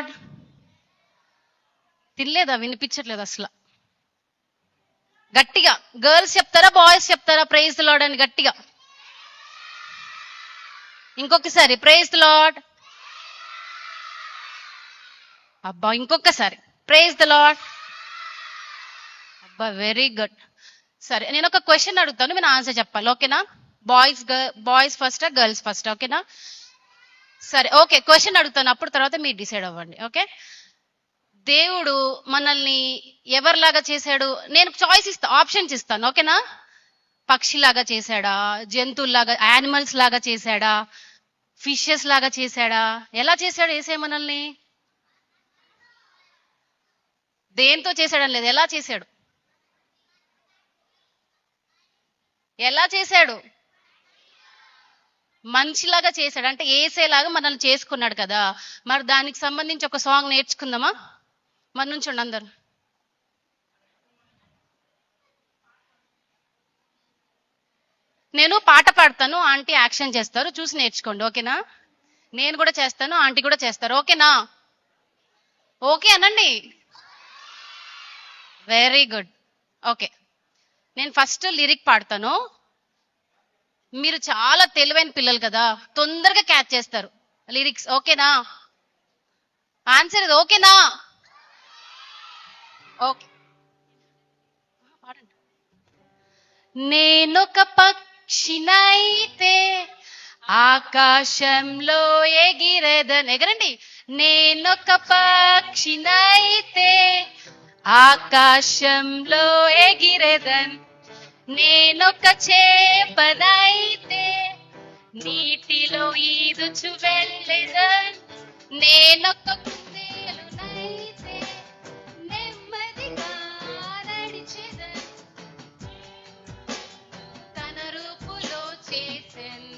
Lord. తినలేదా? వినిపించట్లేదు అసలు. గట్టిగా గర్ల్స్ చెప్తారా బాయ్స్ చెప్తారా ప్రైజ్ ది లార్డ్ అని గట్టిగా? ఇంకొకసారి ప్రైజ్ ది లార్డ్. అబ్బా ఇంకొకసారి ప్రైజ్ ది లార్డ్. అబ్బా వెరీ గుడ్. సరే నేను ఒక క్వశ్చన్ అడుగుతాను, మీరు ఆన్సర్ చెప్పాలి, ఓకేనా? బాయ్స్ ఫస్ట్ గర్ల్స్ ఫస్ట్, ఓకేనా? సరే ఓకే, క్వశ్చన్ అడుగుతాను, అప్పుడు తర్వాత మీరు డిసైడ్ అవ్వండి, ఓకే? దేవుడు మనల్ని ఎవరిలాగా చేశాడు? నేను చాయిస్ ఇస్తాను, ఆప్షన్స్ ఇస్తాను, ఓకేనా? పక్షిలాగా చేశాడా, జంతువులాగా యానిమల్స్ లాగా చేశాడా, ఫిషెస్ లాగా చేశాడా? ఎలా చేశాడు యేసయ్య మనల్ని? దేంతో చేశాడని లేదు, ఎలా చేశాడు? ఎలా చేశాడు? మనిషిలాగా చేశాడు. అంటే యేసయ్యలాగా మనల్ని చేసుకున్నాడు కదా. మరి దానికి సంబంధించి ఒక సాంగ్ నేర్చుకుందామా? మరి నుంచండి అందరు. నేను పాట పాడతాను, ఆంటీ యాక్షన్ చేస్తారు, చూసి నేర్చుకోండి, ఓకేనా? నేను కూడా చేస్తాను, ఆంటీ కూడా చేస్తారు, ఓకేనా? ఓకే అనండి. Very good. ఓకే, నేను ఫస్ట్ లిరిక్ పాడతాను. మీరు చాలా తెలివైన పిల్లలు కదా, తొందరగా క్యాచ్ చేస్తారు లిరిక్స్, ఓకేనా? ఆన్సర్ ఇది ఓకేనా? ఓకే పాడండి. నేనొక పక్షినైతే ఆకాశంలో ఎగిరండి. నేనొక పక్షినైతే ఆకాశంలో ఎగిరెదన్. నేనొక చేపనైతే నీటిలో ఈదుచు వెళ్ళెదన్. నేనొక కుందేలునైతే నెమ్మదిగా నడిచెదన్. తన రూపులో చేసెన్.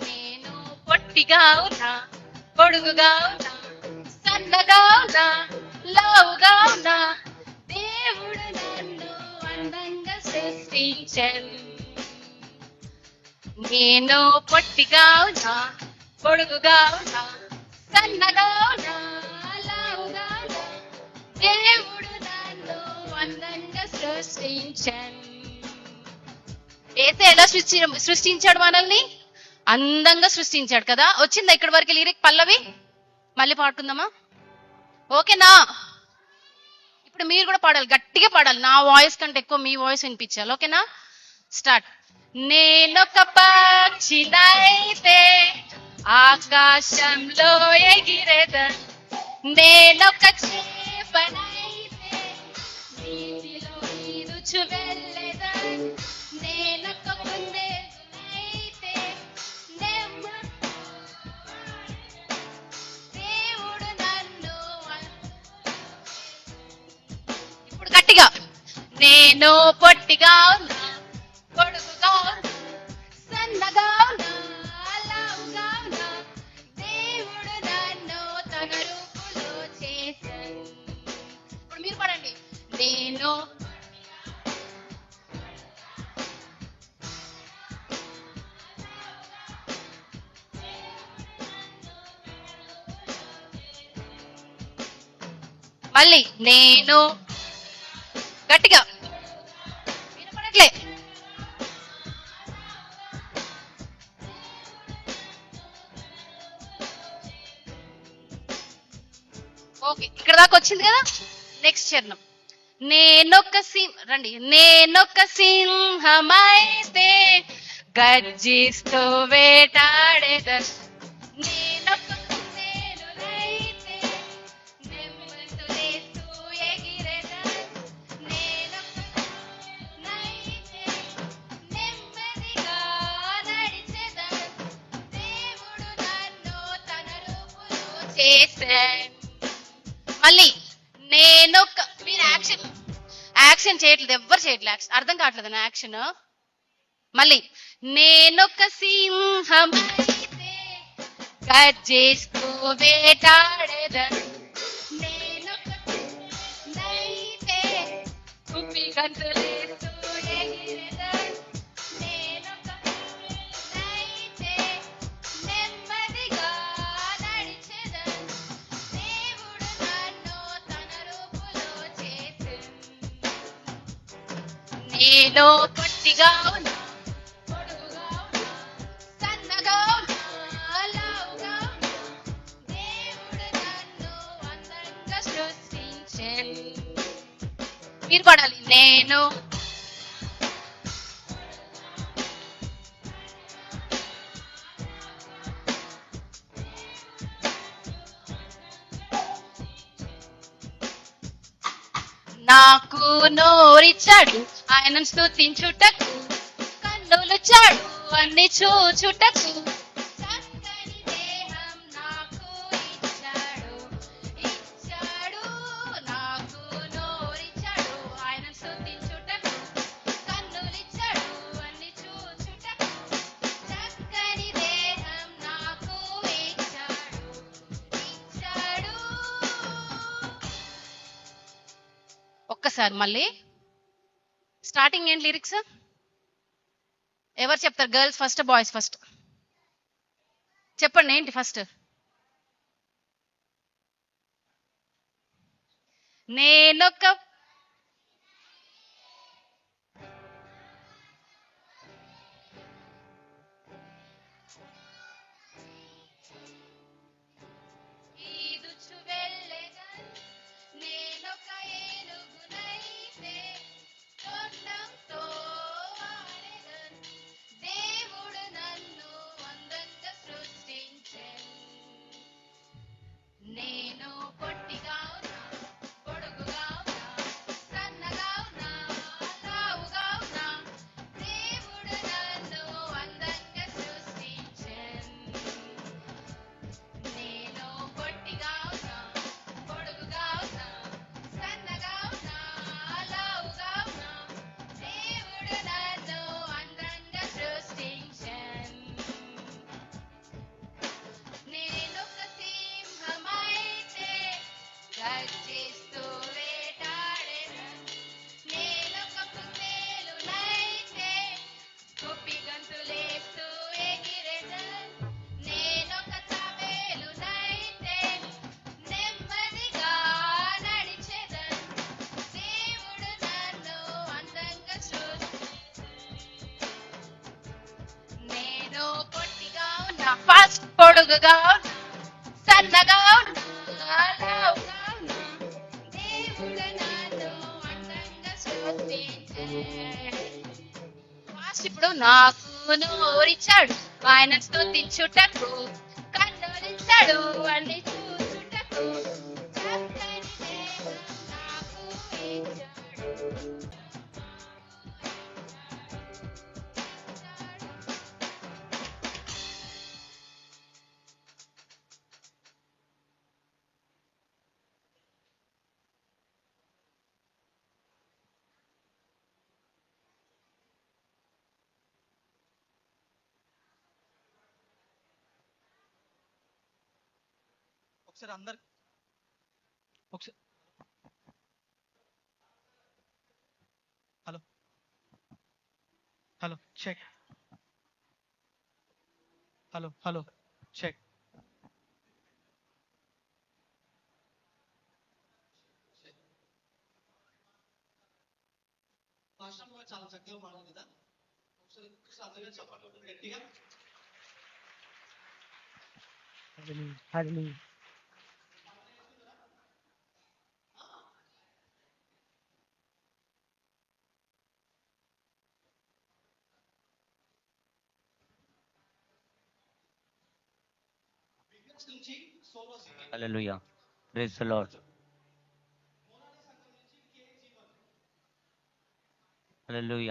నేను పొట్టిగా ఉన్నా, పొడుగుగా ఉన్నా, సన్నగా ఉన్నా, లావుగా ఉన్నా, దేవుడు నన్ను అందంగా సృష్టించెన్. నేను పొట్టిగా ఉన్నా, పొడుగుగా ఉన్నా, సన్నగా ఉన్నా, లావుగా ఉన్నా, దేవుడు నన్ను అందంగా సృష్టించెన్. యేసయ్య ఎలా సృష్టించాడు మనల్ని? అందంగా సృష్టించాడు కదా. వచ్చిందా ఇక్కడి వరకు లిరిక్ పల్లవి? మళ్ళీ పాడుకుందామా? ఓకేనా? ఇప్పుడు మీరు కూడా పాడాలి, గట్టిగా పాడాలి, నా వాయిస్ కంటే ఎక్కువ మీ వాయిస్ వినిపించాలి, ఓకేనా? స్టార్ట్. నేనొక పక్షినైతే ఆకాశంలో ఎగిరెదన్. నేనొక చేపనైతే నీటిలో ఈదుచు వెళ్ళెదన్. నేనొక కుందేలునైతే దేవుడు నన్ను. ఇప్పుడు గట్టిగా. నేను పొట్టిగా ఉన్నా, పొడుగుగా ఉన్నా, సన్నగా ఉన్నా, లావుగా ఉన్నా, దేవుడు నన్ను తన రూపులో చేశాను. ఇప్పుడు మీరు పడండి. నేను మళ్ళీ నేను గట్టిగా వినపడట్లే. ఓకే, ఇక్కడ దాకా వచ్చింది కదా. నెక్స్ట్ చరణం. నేనొక సింహమైతే గర్జిస్తూ వేటాడేదన్. నేనొక కుందేలునైతే నెమ్మదిలేస్తూ ఎగిరెదన్. నేనొక నైతే నెమ్మదిగా నడిచెదన్. దేవుడు నన్ను తన రూపులో చేశాన్. మళ్ళీ నేనొక, మీరు యాక్షన్ చేయట్లేదు, ఎవ్వరు చేయట్లేదు, అర్థం కావట్లేదు నా యాక్షన్. మళ్ళీ నేనొక సింహమైతే గర్జిస్తూ వేటాడేదన్. నేనొక నైతే కుప్పి గంతులేస్తూ ఎగిరెదన్. నేనొక నైతే నెమ్మదిగా నడిచెదన్. నేను పొట్టిగా ఉన్నా, పొడుగుగా ఉన్నా, సన్నగా ఉన్నా, లావుగా ఉన్నా, దేవుడు నన్ను అందంగా సృష్టించెను. మీరు పడాలి. నేను నాకు నోరిచ్చాడు ఆయనను స్తుతించుటకు, కన్నులిచ్చాడు అన్ని చూచుటకు, చక్కని దేహం నాకు ఇచ్చాడు, ఇచ్చాడు. నాకు నోరిచ్చాడు ఆయనను స్తుతించుటకు, కన్నులిచ్చాడు అన్ని చూచుటకు, చక్కని దేహం నాకు ఇచ్చాడు, ఇచ్చాడు. ఒక్కసారి మళ్ళీ స్టార్టింగ్ ఏంటి లిరిక్స్? ఎవరు చెప్తారు? Girls first, boys first? చెప్పండి ఏంటి ఫస్ట్? నేనొక ఈదుచు వెళ్ళెదన్, నేనొక ఏనుగునైతే తొండంతో ఆడెదన్, దేవుడు నన్ను అందంగా సృష్టించెను. నేను పొట్టిగా ఉన్నా, పొడుగుగా ఉన్నా, సన్నగా ఉన్నా, లావుగా ఉన్నా, దేవుడు నన్ను అందంగా సృష్టించెను. నేను పొట్టిగా ఉన్నా, పొడుగుగా ఉన్నా, సన్నగా ఉన్నా, లావుగా ఉన్నా, దేవుడు నన్ను అందంగా సృష్టించెను. నేనొక సింహమైతే గర్జిస్తూ వేటాడెదన్, నేనొక కుందేలునైతే కుప్పి గంతులేస్తూ ఎగిరెదన్, నేనొక తాబేలునైతే నెమ్మదిగా నడిచెదన్, దేవుడు నన్ను అందంగా నేను పొట్టిగా ఉన్నా, ఫస్ట్ పొడుగుగా ఉన్నా, సన్నగా ఉన్నా, లావుగా ఉన్నా, దేవుడు నన్ను అందంగా సృష్టించెను. ఫస్ట్ ఇప్పుడు నాకు నోరిచ్చాడు ఆయన స్తుతించుటకు, కన్నులిచ్చాడు అన్ని చూచుటకు, చక్కని దేహం నాకు ఇచ్చాడు. ఒకసారి అందరు ఒకసారి hello hello check, hello hello check. భాషలో చాలా చక్కగా పాడాలి కదా, ఒకసారి శ్రద్ధగా చెప్పండి గట్టిగా. Hallelujah. Praise the Lord. Hallelujah.